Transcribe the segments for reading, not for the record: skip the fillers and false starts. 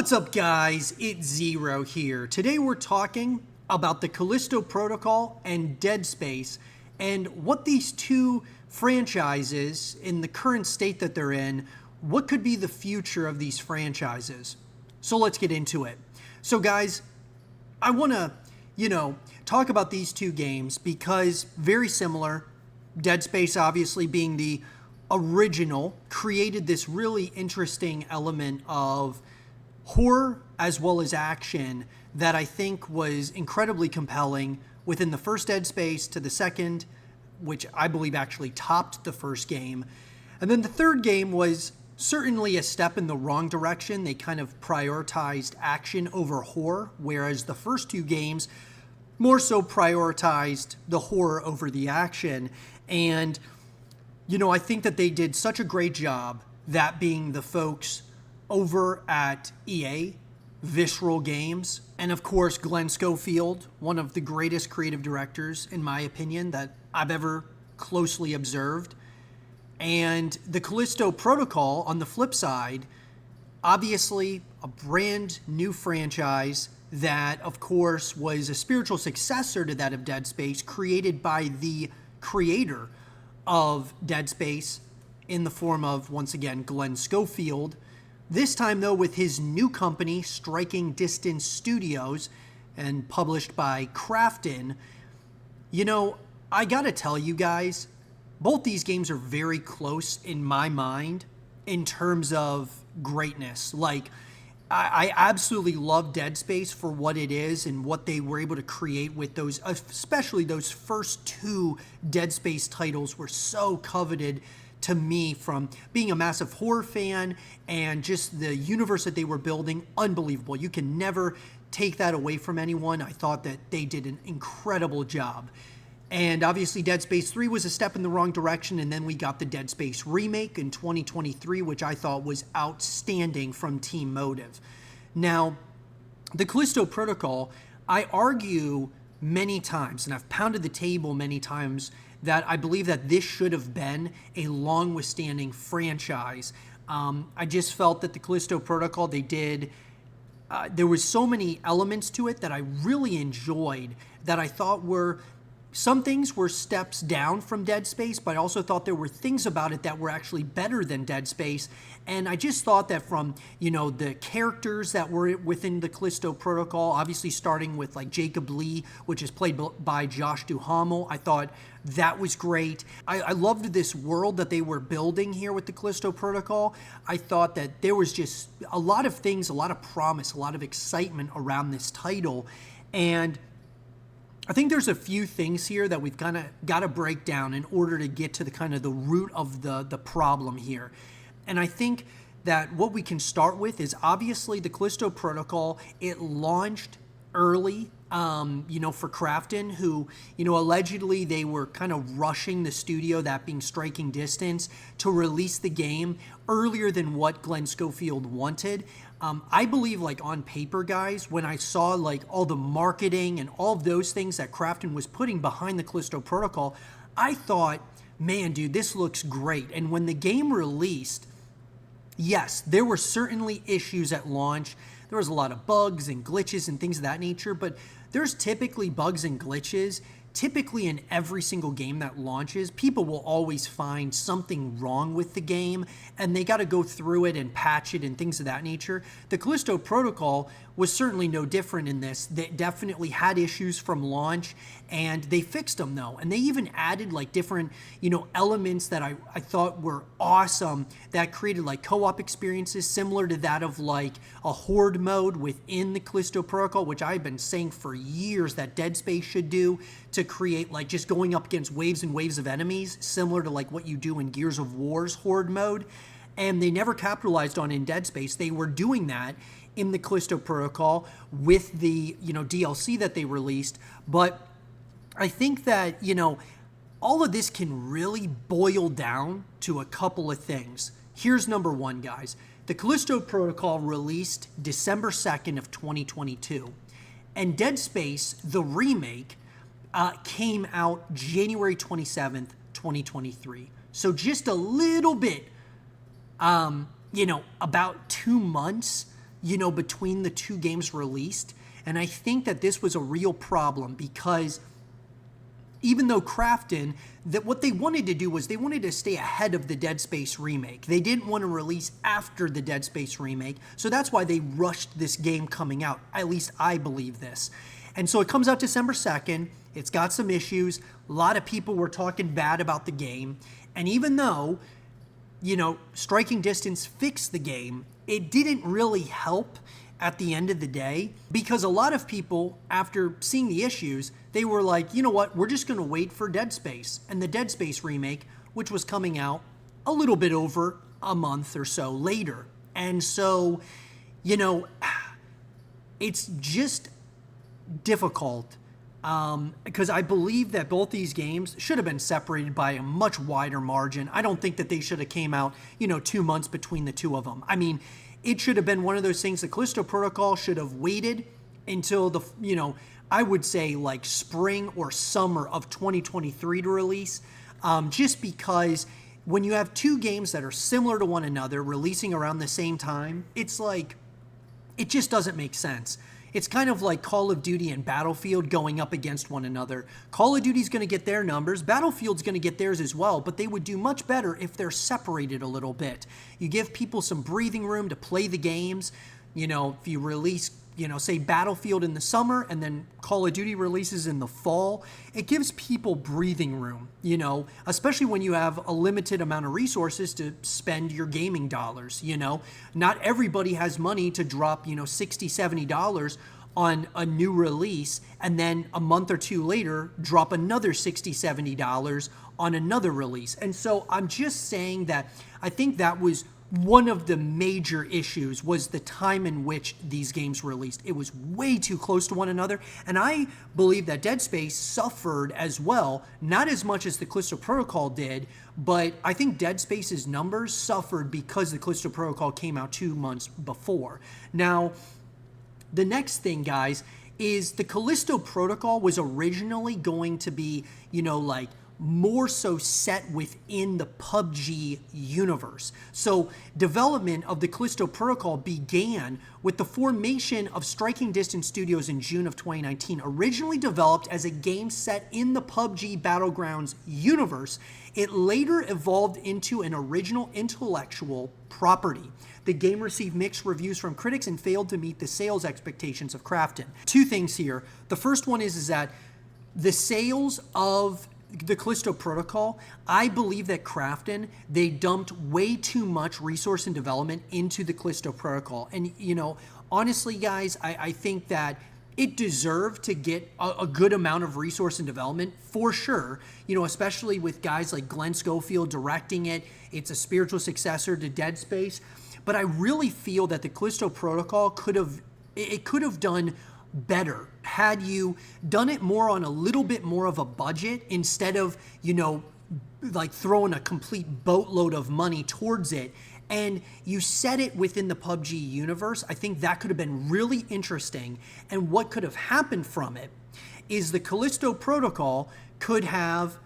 What's up, guys? It's Zero here. Today we're talking about the Callisto Protocol and Dead Space and what these two franchises, in the current state that they're in, what could be the future of these franchises. So let's get into it. So guys, I want to, talk about these two games because very similar. Dead Space obviously being the original created this really interesting element of horror as well as action that I think was incredibly compelling within the first Dead Space to the second, which I believe actually topped the first game. And then the third game was certainly a step in the wrong direction. They kind of prioritized action over horror, whereas the first two games more so prioritized the horror over the action. And, I think that they did such a great job, that being the folks over at EA, Visceral Games, and of course Glenn Schofield, one of the greatest creative directors, in my opinion, that I've ever closely observed. And the Callisto Protocol, on the flip side, obviously a brand new franchise that, of course, was a spiritual successor to that of Dead Space, created by the creator of Dead Space in the form of, once again, Glenn Schofield. This time, though, with his new company, Striking Distance Studios, and published by Krafton. I gotta tell you guys, both these games are very close in my mind in terms of greatness. Like, I absolutely love Dead Space for what it is and what they were able to create with those, especially those first two Dead Space titles were so coveted to me from being a massive horror fan, and just the universe that they were building, unbelievable. You can never take that away from anyone. I thought that they did an incredible job. And obviously Dead Space 3 was a step in the wrong direction, and then we got the Dead Space Remake in 2023, which I thought was outstanding from Team Motive. Now, the Callisto Protocol, I argue many times, and I've pounded the table many times, that I believe that this should have been a long-withstanding franchise. I just felt that the Callisto Protocol, there was so many elements to it that I really enjoyed, that I thought were, some things were steps down from Dead Space, but I also thought there were things about it that were actually better than Dead Space. And I just thought that from, the characters that were within the Callisto Protocol, obviously starting with like Jacob Lee, which is played by Josh Duhamel, I thought that was great. I loved this world that they were building here with the Callisto Protocol. I thought that there was just a lot of things, a lot of promise, a lot of excitement around this title. And I think there's a few things here that we've kind of got to break down in order to get to the kind of the root of the problem here. And I think that what we can start with is obviously the Callisto Protocol. It launched early, for Krafton, who, allegedly they were kind of rushing the studio, that being Striking Distance, to release the game earlier than what Glenn Schofield wanted. I believe, like, on paper, guys, when I saw like all the marketing and all of those things that Krafton was putting behind the Callisto Protocol, I thought, man, dude, this looks great. And when the game released, yes, there were certainly issues at launch. There was a lot of bugs and glitches and things of that nature, but there's typically bugs and glitches. Typically in every single game that launches, people will always find something wrong with the game, and they got to go through it and patch it and things of that nature. The Callisto Protocol was certainly no different in this. They definitely had issues from launch, and they fixed them though. And they even added like different, elements that I thought were awesome, that created like co-op experiences similar to that of like a horde mode within the Callisto Protocol, which I've been saying for years that Dead Space should do, to create like just going up against waves and waves of enemies, similar to like what you do in Gears of War's horde mode. And they never capitalized on in Dead Space. They were doing that in the Callisto Protocol with the, DLC that they released. But I think that, all of this can really boil down to a couple of things. Here's number one, guys. The Callisto Protocol released December 2nd of 2022. And Dead Space, the remake, came out January 27th, 2023. So just a little bit, about 2 months, between the two games released. And I think that this was a real problem because even though Krafton, that what they wanted to do was they wanted to stay ahead of the Dead Space remake. They didn't want to release after the Dead Space remake, so that's why they rushed this game coming out. At least I believe this. And so it comes out December 2nd. It's got some issues. A lot of people were talking bad about the game. And even though, Striking Distance fixed the game, it didn't really help at the end of the day, because a lot of people, after seeing the issues, they were like, you know what, we're just going to wait for Dead Space. And the Dead Space remake, which was coming out a little bit over a month or so later. And so, it's just difficult because I believe that both these games should have been separated by a much wider margin. I don't think that they should have came out, 2 months between the two of them. I mean, it should have been one of those things. The Callisto Protocol should have waited until I would say like spring or summer of 2023 to release, just because when you have two games that are similar to one another releasing around the same time, it's like, it just doesn't make sense. It's kind of like Call of Duty and Battlefield going up against one another. Call of Duty's going to get their numbers, Battlefield's going to get theirs as well, but they would do much better if they're separated a little bit. You give people some breathing room to play the games. If you release, say Battlefield in the summer and then Call of Duty releases in the fall, it gives people breathing room, especially when you have a limited amount of resources to spend your gaming dollars, Not everybody has money to drop, $60, $70 on a new release and then a month or two later drop another $60, $70 on another release. And so I'm just saying that I think that was one of the major issues was the time in which these games were released. It was way too close to one another, and I believe that Dead Space suffered as well, not as much as the Callisto Protocol did, but I think Dead Space's numbers suffered because the Callisto Protocol came out 2 months before. Now, the next thing, guys, is the Callisto Protocol was originally going to be, more so set within the PUBG universe. So development of the Callisto Protocol began with the formation of Striking Distance Studios in June of 2019. Originally developed as a game set in the PUBG Battlegrounds universe, it later evolved into an original intellectual property. The game received mixed reviews from critics and failed to meet the sales expectations of Krafton. Two things here. The first one is that the sales of the Callisto Protocol, I believe that Krafton, they dumped way too much resource and development into the Callisto Protocol. And, honestly, guys, I think that it deserved to get a good amount of resource and development for sure, especially with guys like Glenn Schofield directing it. It's a spiritual successor to Dead Space. But I really feel that the Callisto Protocol could have done better had you done it more on a little bit more of a budget instead of, like throwing a complete boatload of money towards it, and you set it within the PUBG universe. I think that could have been really interesting. And what could have happened from it is the Callisto Protocol could have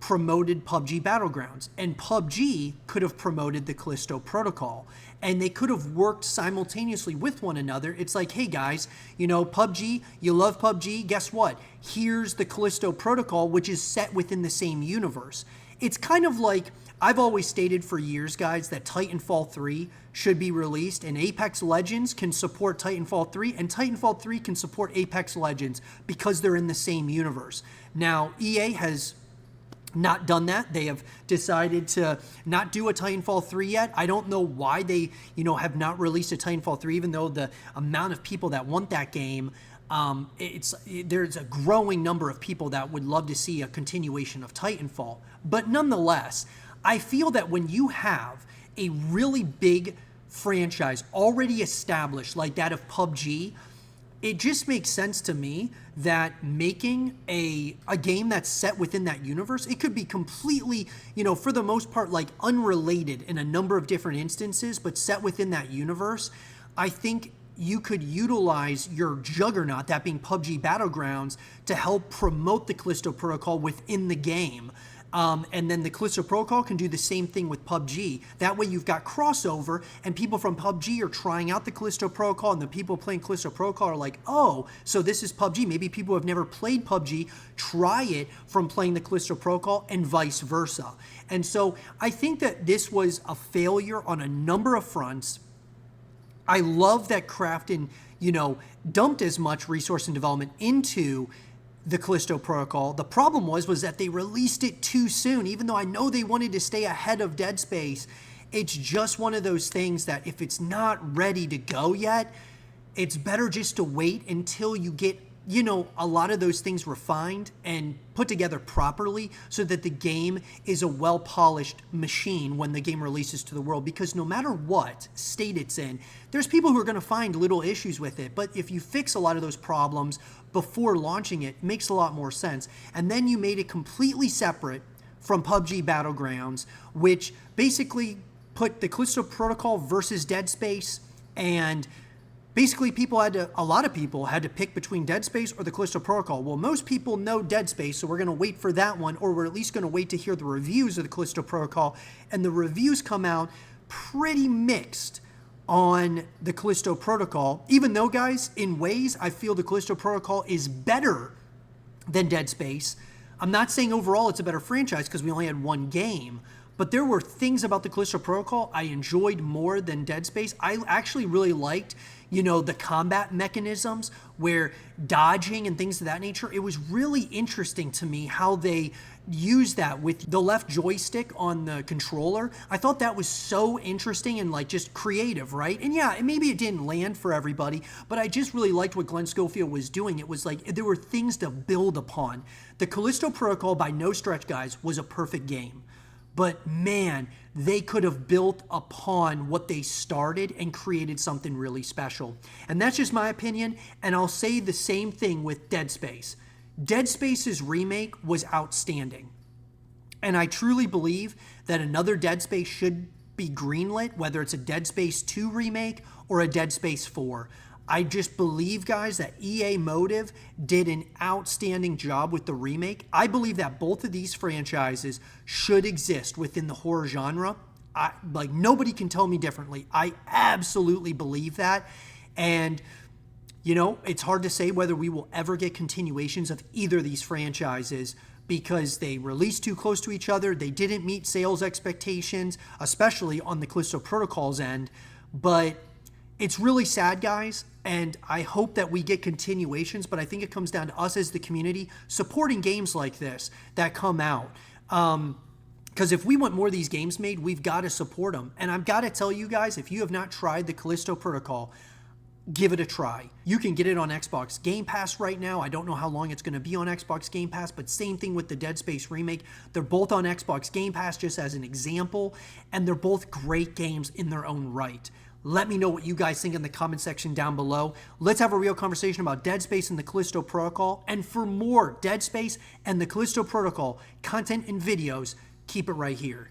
promoted PUBG Battlegrounds, and PUBG could have promoted the Callisto Protocol, and they could have worked simultaneously with one another. It's like, hey guys, PUBG, you love PUBG, guess what? Here's the Callisto Protocol, which is set within the same universe. It's kind of like, I've always stated for years, guys, that Titanfall 3 should be released, and Apex Legends can support Titanfall 3, and Titanfall 3 can support Apex Legends because they're in the same universe. Now, EA has not done that. They have decided to not do a Titanfall 3 yet. I don't know why they, have not released a Titanfall 3, even though the amount of people that want that game, there's a growing number of people that would love to see a continuation of Titanfall. But nonetheless, I feel that when you have a really big franchise already established like that of PUBG, it just makes sense to me that making a game that's set within that universe, it could be completely, for the most part, like unrelated in a number of different instances, but set within that universe. I think you could utilize your juggernaut, that being PUBG Battlegrounds, to help promote the Callisto Protocol within the game. And then the Callisto Protocol can do the same thing with PUBG. That way you've got crossover, and people from PUBG are trying out the Callisto Protocol, and the people playing Callisto Protocol are like, oh, so this is PUBG. Maybe people who have never played PUBG try it from playing the Callisto Protocol, and vice versa. And so I think that this was a failure on a number of fronts. I love that Krafton, dumped as much resource and development into the Callisto Protocol. The problem was that they released it too soon. Even though I know they wanted to stay ahead of Dead Space, it's just one of those things that if it's not ready to go yet, it's better just to wait until you get, a lot of those things refined and put together properly so that the game is a well-polished machine when the game releases to the world. Because no matter what state it's in, there's people who are going to find little issues with it. But if you fix a lot of those problems before launching it, it makes a lot more sense. And then you made it completely separate from PUBG Battlegrounds, which basically put the Callisto Protocol versus Dead Space, and basically a lot of people had to pick between Dead Space or the Callisto Protocol. Well, most people know Dead Space, so we're going to wait for that one, or we're at least going to wait to hear the reviews of the Callisto Protocol. And the reviews come out pretty mixed on the Callisto Protocol, even though, guys, in ways, I feel the Callisto Protocol is better than Dead Space. I'm not saying overall it's a better franchise because we only had one game, but there were things about the Callisto Protocol I enjoyed more than Dead Space. I actually really liked, the combat mechanisms where dodging and things of that nature. It was really interesting to me how they used that with the left joystick on the controller. I thought that was so interesting and just creative, right? And yeah, maybe it didn't land for everybody, but I just really liked what Glenn Schofield was doing. It was there were things to build upon. The Callisto Protocol, by no stretch, guys, was a perfect game. But man, they could have built upon what they started and created something really special. And that's just my opinion, and I'll say the same thing with Dead Space. Dead Space's remake was outstanding. And I truly believe that another Dead Space should be greenlit, whether it's a Dead Space 2 remake or a Dead Space 4. I just believe, guys, that EA Motive did an outstanding job with the remake. I believe that both of these franchises should exist within the horror genre. Nobody can tell me differently. I absolutely believe that. And, it's hard to say whether we will ever get continuations of either of these franchises because they released too close to each other. They didn't meet sales expectations, especially on the Callisto Protocol's end. But it's really sad, guys, and I hope that we get continuations, but I think it comes down to us as the community supporting games like this that come out. Because if we want more of these games made, we've got to support them. And I've got to tell you guys, if you have not tried the Callisto Protocol, give it a try. You can get it on Xbox Game Pass right now. I don't know how long it's going to be on Xbox Game Pass, but same thing with the Dead Space remake. They're both on Xbox Game Pass just as an example, and they're both great games in their own right. Let me know what you guys think in the comment section down below. Let's have a real conversation about Dead Space and the Callisto Protocol. And for more Dead Space and the Callisto Protocol content and videos, keep it right here.